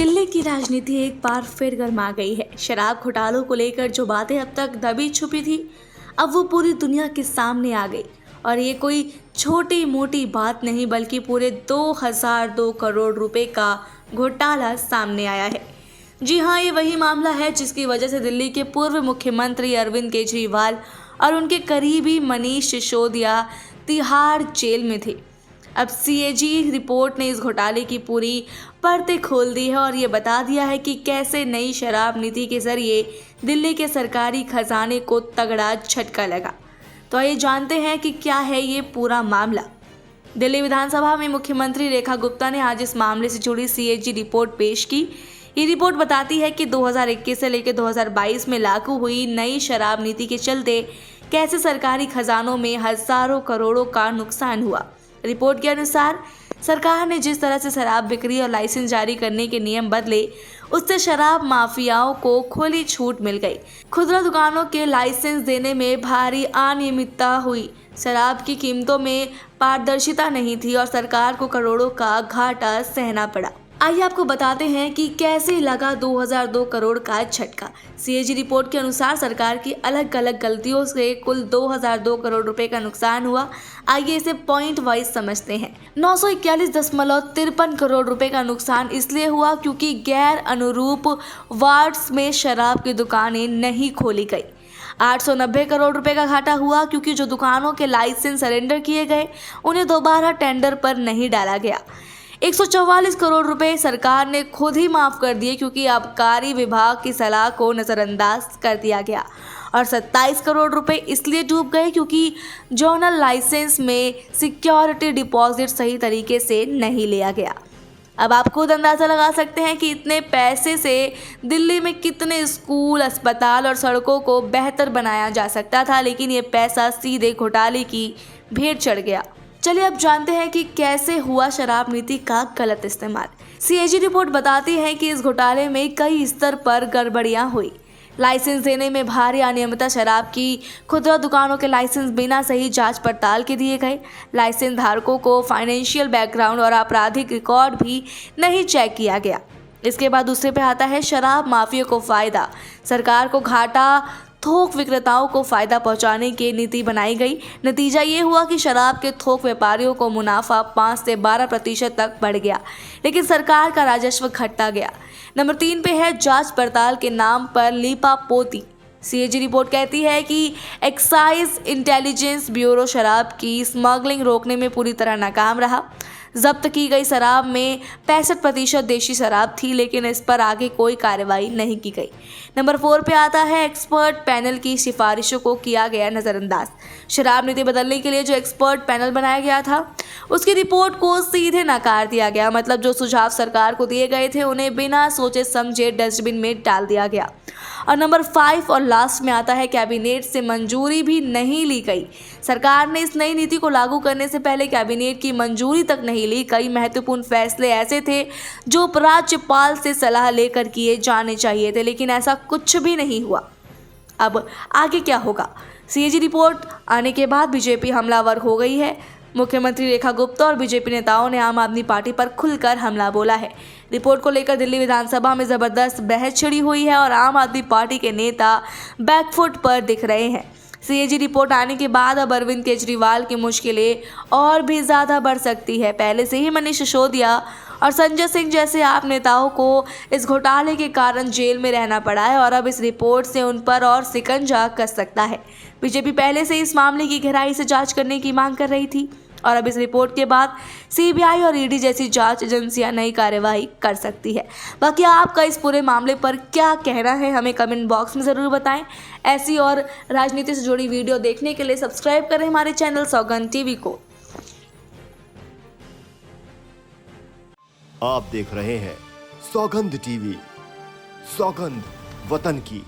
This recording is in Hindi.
दिल्ली की राजनीति एक बार फिर गर्मा गई है। शराब घोटालों को लेकर जो बातें अब तक दबी छुपी थी, अब वो पूरी दुनिया के सामने आ गई। और ये कोई छोटी मोटी बात नहीं, बल्कि पूरे 2002 करोड़ रुपए का घोटाला सामने आया है। जी हाँ, ये वही मामला है जिसकी वजह से दिल्ली के पूर्व मुख्यमंत्री अरविंद केजरीवाल और उनके करीबी मनीष सिसोदिया तिहाड़ जेल में थे। अब सीएजी रिपोर्ट ने इस घोटाले की पूरी परतें खोल दी है और ये बता दिया है कि कैसे नई शराब नीति के जरिए दिल्ली के सरकारी खजाने को तगड़ा झटका लगा। तो आइए जानते हैं कि क्या है ये पूरा मामला। दिल्ली विधानसभा में मुख्यमंत्री रेखा गुप्ता ने आज इस मामले से जुड़ी सीएजी रिपोर्ट पेश की। ये रिपोर्ट बताती है कि 2021 से लेकर 2022 में लागू हुई नई शराब नीति के चलते कैसे सरकारी खजानों में हजारों करोड़ों का नुकसान हुआ। रिपोर्ट के अनुसार सरकार ने जिस तरह से शराब बिक्री और लाइसेंस जारी करने के नियम बदले, उससे शराब माफियाओं को खुली छूट मिल गई। खुदरा दुकानों के लाइसेंस देने में भारी अनियमितता हुई, शराब की कीमतों में पारदर्शिता नहीं थी और सरकार को करोड़ों का घाटा सहना पड़ा। आइए आपको बताते हैं कि कैसे लगा 2002 करोड़ का झटका। सीएजी रिपोर्ट के अनुसार सरकार की अलग अलग गलतियों से कुल 2002 करोड़ रुपए का नुकसान हुआ। आइए इसे पॉइंट वाइज समझते हैं। 941.53 करोड़ रुपए का नुकसान इसलिए हुआ क्योंकि गैर अनुरूप वार्ड्स में शराब की दुकानें नहीं खोली गई। 890 करोड़ रुपए का घाटा हुआ क्योंकि जो दुकानों के लाइसेंस सरेंडर किए गए, उन्हें दोबारा टेंडर पर नहीं डाला गया। 144 करोड़ रुपए सरकार ने खुद ही माफ कर दिए क्योंकि आबकारी विभाग की सलाह को नज़रअंदाज कर दिया गया। और 27 करोड़ रुपए इसलिए डूब गए क्योंकि जोनल लाइसेंस में सिक्योरिटी डिपॉजिट सही तरीके से नहीं लिया गया। अब आप खुद अंदाज़ा लगा सकते हैं कि इतने पैसे से दिल्ली में कितने स्कूल, अस्पताल और सड़कों को बेहतर बनाया जा सकता था, लेकिन ये पैसा सीधे घोटाले की भेंट चढ़ गया। चलिए अब जानते हैं कि कैसे हुआ शराब नीति का गलत इस्तेमाल। सीएजी रिपोर्ट बताती है कि इस घोटाले में कई स्तर पर गड़बड़ियां हुई। लाइसेंस देने में भारी अनियमितता, शराब की खुदरा दुकानों के लाइसेंस बिना सही जांच पड़ताल के दिए गए, लाइसेंस धारकों को फाइनेंशियल बैकग्राउंड और आपराधिक रिकॉर्ड भी नहीं चेक किया गया। इसके बाद दूसरे पे आता है शराब माफिया को फायदा, सरकार को घाटा, थोक विक्रेताओं को फायदा पहुंचाने की नीति बनाई गई। नतीजा ये हुआ कि शराब के थोक व्यापारियों को मुनाफा 5 से 12% तक बढ़ गया, लेकिन सरकार का राजस्व घटता गया। नंबर 3 पे है जांच पड़ताल के नाम पर लीपापोती। सीएजी रिपोर्ट कहती है कि एक्साइज इंटेलिजेंस ब्यूरो शराब की स्मगलिंग रोकने में पूरी तरह नाकाम रहा। जब्त की गई शराब में 65% देशी शराब थी, लेकिन इस पर आगे कोई कार्रवाई नहीं की गई। नंबर 4 पे आता है एक्सपर्ट पैनल की सिफारिशों को किया गया नज़रअंदाज। शराब नीति बदलने के लिए जो एक्सपर्ट पैनल बनाया गया था, उसकी रिपोर्ट को सीधे नकार दिया गया। मतलब जो सुझाव सरकार को दिए गए थे, उन्हें बिना सोचे समझे डस्टबिन में डाल दिया गया। और नंबर 5 और लास्ट में आता है कैबिनेट से मंजूरी भी नहीं ली गई। सरकार ने इस नई नीति को लागू करने से पहले कैबिनेट की मंजूरी तक नहीं ली। कई महत्वपूर्ण फैसले ऐसे थे जो राज्यपाल से सलाह लेकर किए जाने चाहिए थे, लेकिन ऐसा कुछ भी नहीं हुआ। अब आगे क्या होगा? सीएजी रिपोर्ट आने के बाद बीजेपी हमलावर हो गई है। मुख्यमंत्री रेखा गुप्ता और बीजेपी नेताओं ने आम आदमी पार्टी पर खुलकर हमला बोला है। रिपोर्ट को लेकर दिल्ली विधानसभा में जबरदस्त बहस छिड़ी हुई है और आम आदमी पार्टी के नेता बैकफुट पर दिख रहे हैं। सीएजी रिपोर्ट आने के बाद अब अरविंद केजरीवाल की मुश्किलें और भी ज़्यादा बढ़ सकती है। पहले से ही मनीष सिसोदिया और संजय सिंह जैसे आप नेताओं को इस घोटाले के कारण जेल में रहना पड़ा है और अब इस रिपोर्ट से उन पर और शिकंजा कस सकता है। बीजेपी पहले से इस मामले की गहराई से जांच करने की मांग कर रही थी और अब इस रिपोर्ट के बाद सीबीआई और ईडी जैसी जांच एजेंसियां नई कार्रवाई कर सकती है। बाकी आपका इस पूरे मामले पर क्या कहना है, हमें कमेंट बॉक्स में ज़रूर बताएं। ऐसी और राजनीति से जुड़ी वीडियो देखने के लिए सब्सक्राइब करें हमारे चैनल सौगंध टीवी को। आप देख रहे हैं सौगंध टीवी, सौगंध वतन की।